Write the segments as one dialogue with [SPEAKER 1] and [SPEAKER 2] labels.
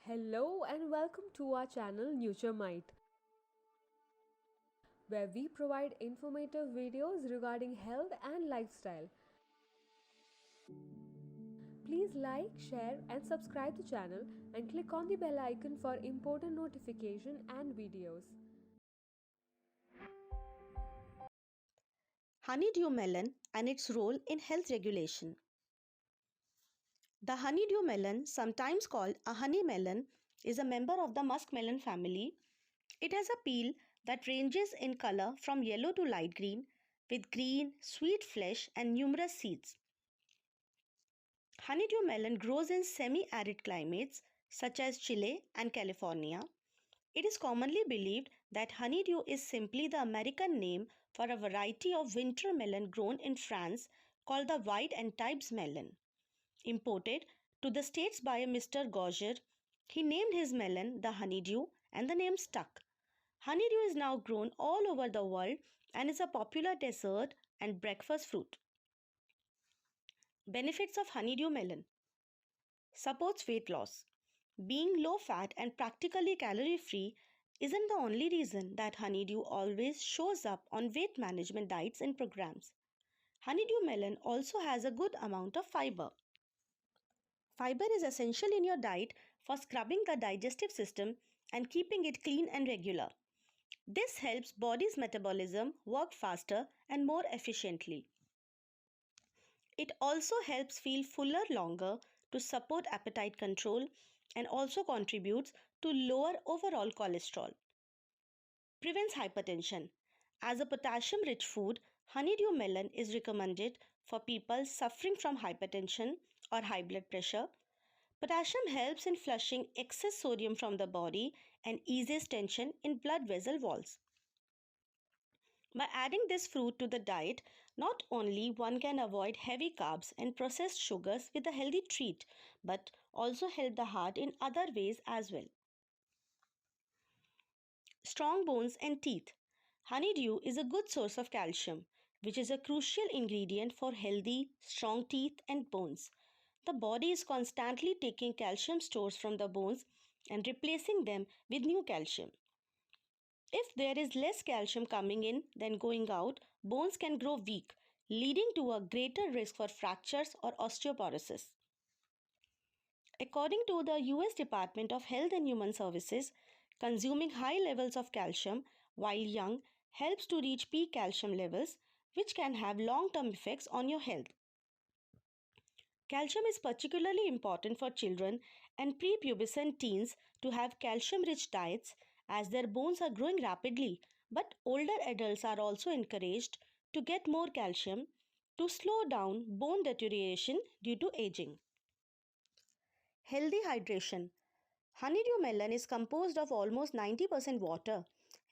[SPEAKER 1] Hello and welcome to our channel NutureMite, where we provide informative videos regarding health and lifestyle. Please like, share and subscribe the channel and click on the bell icon for important notification and videos.
[SPEAKER 2] Honeydew melon and its role in health regulation. The honeydew melon, sometimes called a honey melon, is a member of the muskmelon family. It has a peel that ranges in color from yellow to light green, with green, sweet flesh and numerous seeds. Honeydew melon grows in semi-arid climates such as Chile and California. It is commonly believed that honeydew is simply the American name for a variety of winter melon grown in France called the White Antibes melon. Imported to the States by a Mr. Gauger, he named his melon the honeydew and the name stuck. Honeydew is now grown all over the world and is a popular dessert and breakfast fruit. Benefits of honeydew melon: supports weight loss. Being low fat and practically calorie free isn't the only reason that honeydew always shows up on weight management diets and programs. Honeydew melon also has a good amount of fiber. Fiber is essential in your diet for scrubbing the digestive system and keeping it clean and regular. This helps body's metabolism work faster and more efficiently. It also helps feel fuller longer to support appetite control and also contributes to lower overall cholesterol. Prevents hypertension. As a potassium-rich food, honeydew melon is recommended for people suffering from hypertension or high blood pressure. Potassium helps in flushing excess sodium from the body and eases tension in blood vessel walls. By adding this fruit to the diet, not only one can avoid heavy carbs and processed sugars with a healthy treat, but also help the heart in other ways as well. Strong bones and teeth. Honeydew is a good source of calcium, which is a crucial ingredient for healthy, strong teeth and bones. The body is constantly taking calcium stores from the bones and replacing them with new calcium. If there is less calcium coming in than going out, bones can grow weak, leading to a greater risk for fractures or osteoporosis. According to the US Department of Health and Human Services, consuming high levels of calcium while young helps to reach peak calcium levels, which can have long-term effects on your health. Calcium is particularly important for children and prepubescent teens to have calcium-rich diets as their bones are growing rapidly, but older adults are also encouraged to get more calcium to slow down bone deterioration due to aging. Healthy hydration. Honeydew melon is composed of almost 90% water,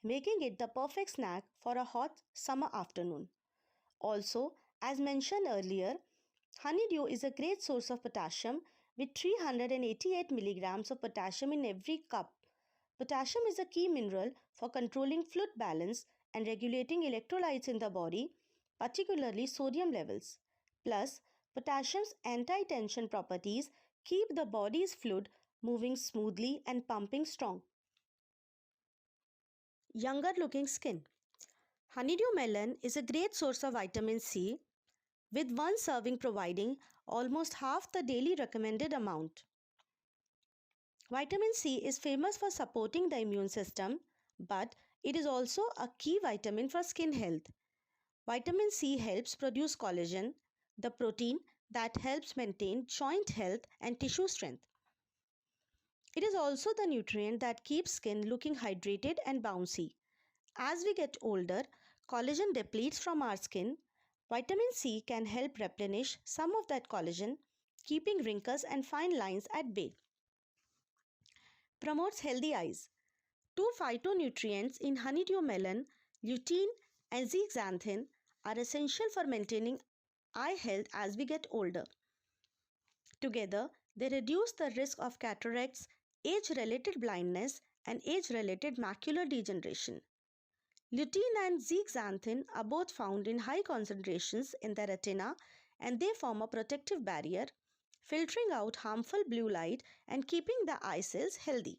[SPEAKER 2] making it the perfect snack for a hot summer afternoon. Also, as mentioned earlier, honeydew is a great source of potassium with 388 milligrams of potassium in every cup. Potassium is a key mineral for controlling fluid balance and regulating electrolytes in the body, particularly sodium levels. Plus, potassium's anti-tension properties keep the body's fluid moving smoothly and pumping strong. Younger looking skin. Honeydew melon is a great source of vitamin C, with one serving providing almost half the daily recommended amount. Vitamin C is famous for supporting the immune system, but it is also a key vitamin for skin health. Vitamin C helps produce collagen, the protein that helps maintain joint health and tissue strength. It is also the nutrient that keeps skin looking hydrated and bouncy. As we get older, collagen depletes from our skin. Vitamin C can help replenish some of that collagen, keeping wrinkles and fine lines at bay. Promotes healthy eyes. Two phytonutrients in honeydew melon, lutein and zeaxanthin, are essential for maintaining eye health as we get older. Together, they reduce the risk of cataracts, age-related blindness, and age-related macular degeneration. Lutein and zeaxanthin are both found in high concentrations in the retina and they form a protective barrier, filtering out harmful blue light and keeping the eye cells healthy.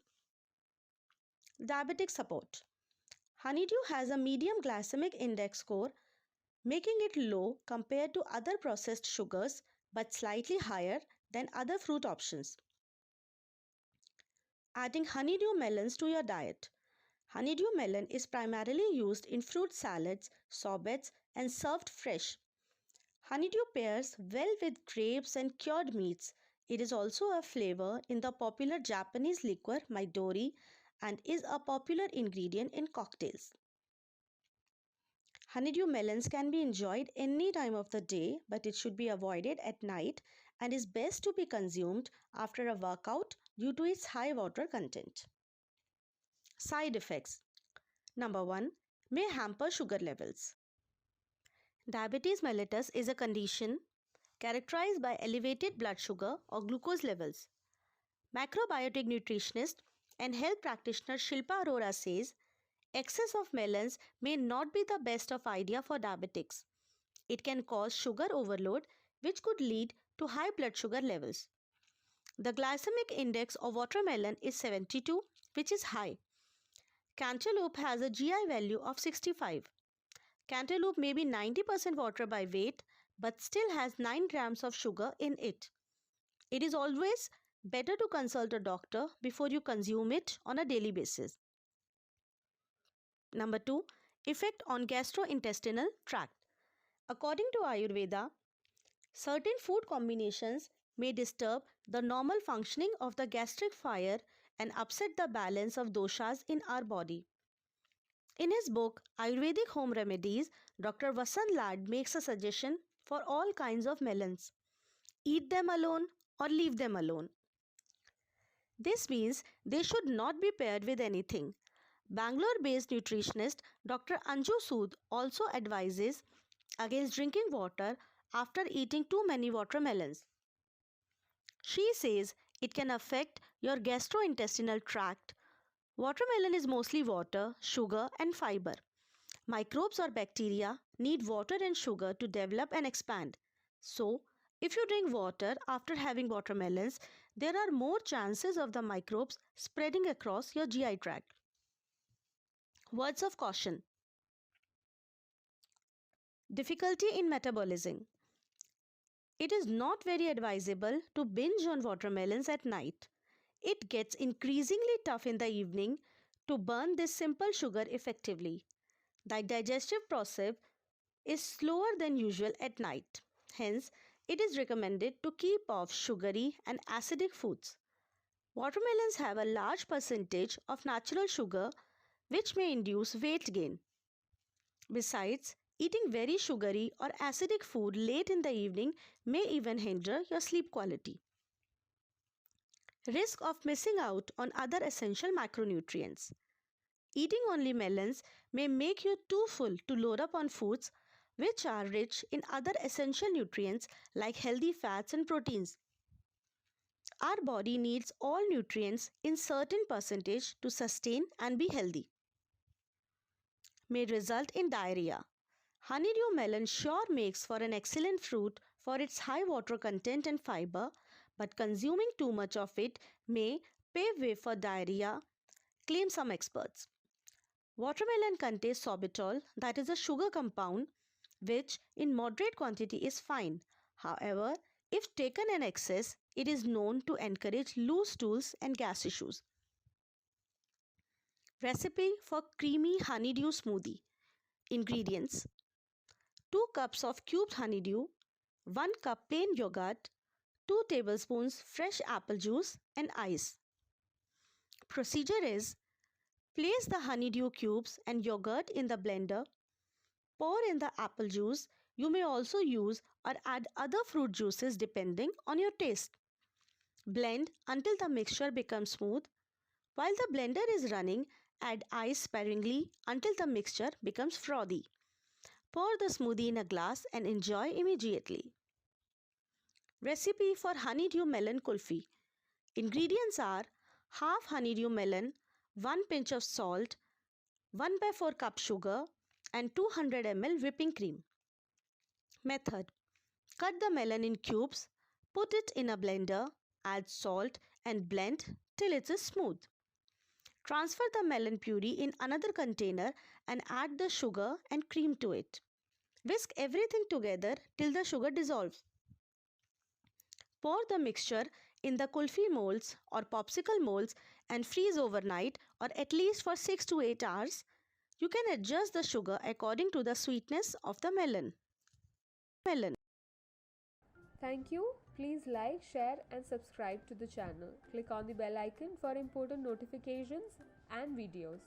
[SPEAKER 2] Diabetic support. Honeydew has a medium glycemic index score, making it low compared to other processed sugars but slightly higher than other fruit options. Adding honeydew melons to your diet. Honeydew melon is primarily used in fruit salads, sorbets, and served fresh. Honeydew pairs well with grapes and cured meats. It is also a flavor in the popular Japanese liqueur Midori and is a popular ingredient in cocktails. Honeydew melons can be enjoyed any time of the day, but it should be avoided at night and is best to be consumed after a workout due to its high water content. Side effects. Number 1. May hamper sugar levels. Diabetes mellitus is a condition characterized by elevated blood sugar or glucose levels. Macrobiotic nutritionist and health practitioner Shilpa Arora says, excess of melons may not be the best of idea for diabetics. It can cause sugar overload, which could lead to high blood sugar levels. The glycemic index of watermelon is 72, which is high. Cantaloupe has a GI value of 65. Cantaloupe may be 90% water by weight, but still has 9 grams of sugar in it. It is always better to consult a doctor before you consume it on a daily basis. Number 2. Effect on gastrointestinal tract. According to Ayurveda, certain food combinations may disturb the normal functioning of the gastric fire and upset the balance of doshas in our body. In his book Ayurvedic Home Remedies, Dr. Vasant Lad makes a suggestion for all kinds of melons. Eat them alone or leave them alone. This means they should not be paired with anything. Bangalore-based nutritionist Dr. Anju Sood also advises against drinking water after eating too many watermelons. She says it can affect your gastrointestinal tract. Watermelon is mostly water, sugar, and fiber. Microbes or bacteria need water and sugar to develop and expand. So, if you drink water after having watermelons, there are more chances of the microbes spreading across your GI tract. Words of caution. Difficulty in metabolism. It is not very advisable to binge on watermelons at night. It gets increasingly tough in the evening to burn this simple sugar effectively. The digestive process is slower than usual at night. Hence, it is recommended to keep off sugary and acidic foods. Watermelons have a large percentage of natural sugar, which may induce weight gain. Besides, eating very sugary or acidic food late in the evening may even hinder your sleep quality. Risk of missing out on other essential macronutrients. Eating only melons may make you too full to load up on foods which are rich in other essential nutrients like healthy fats and proteins. Our body needs all nutrients in certain percentage to sustain and be healthy. May result in diarrhea. Honeydew melon sure makes for an excellent fruit for its high water content and fiber, but consuming too much of it may pave way for diarrhea, claim some experts. Watermelon contains sorbitol, that is a sugar compound, which in moderate quantity is fine. However, if taken in excess, it is known to encourage loose stools and gas issues. Recipe for creamy honeydew smoothie. Ingredients: 2 cups of cubed honeydew, 1 cup plain yogurt, 2 tablespoons fresh apple juice and ice. Procedure is: place the honeydew cubes and yogurt in the blender. Pour in the apple juice. You may also use or add other fruit juices depending on your taste. Blend until the mixture becomes smooth. While the blender is running, add ice sparingly until the mixture becomes frothy. Pour the smoothie in a glass and enjoy immediately. Recipe for honeydew melon kulfi. Ingredients are half honeydew melon, 1 pinch of salt, 1/4 cup sugar and 200 ml whipping cream. Method: cut the melon in cubes, Put it in a blender, add salt and blend till it is smooth. Transfer the melon puree in another container and add the sugar and cream to it. Whisk everything together till the sugar dissolves. Pour the mixture in the kulfi molds or popsicle molds and freeze overnight or at least for 6 to 8 hours. You can adjust the sugar according to the sweetness of the melon.
[SPEAKER 1] Thank you. Please like, share and subscribe to the channel. Click on the bell icon for important notifications and videos.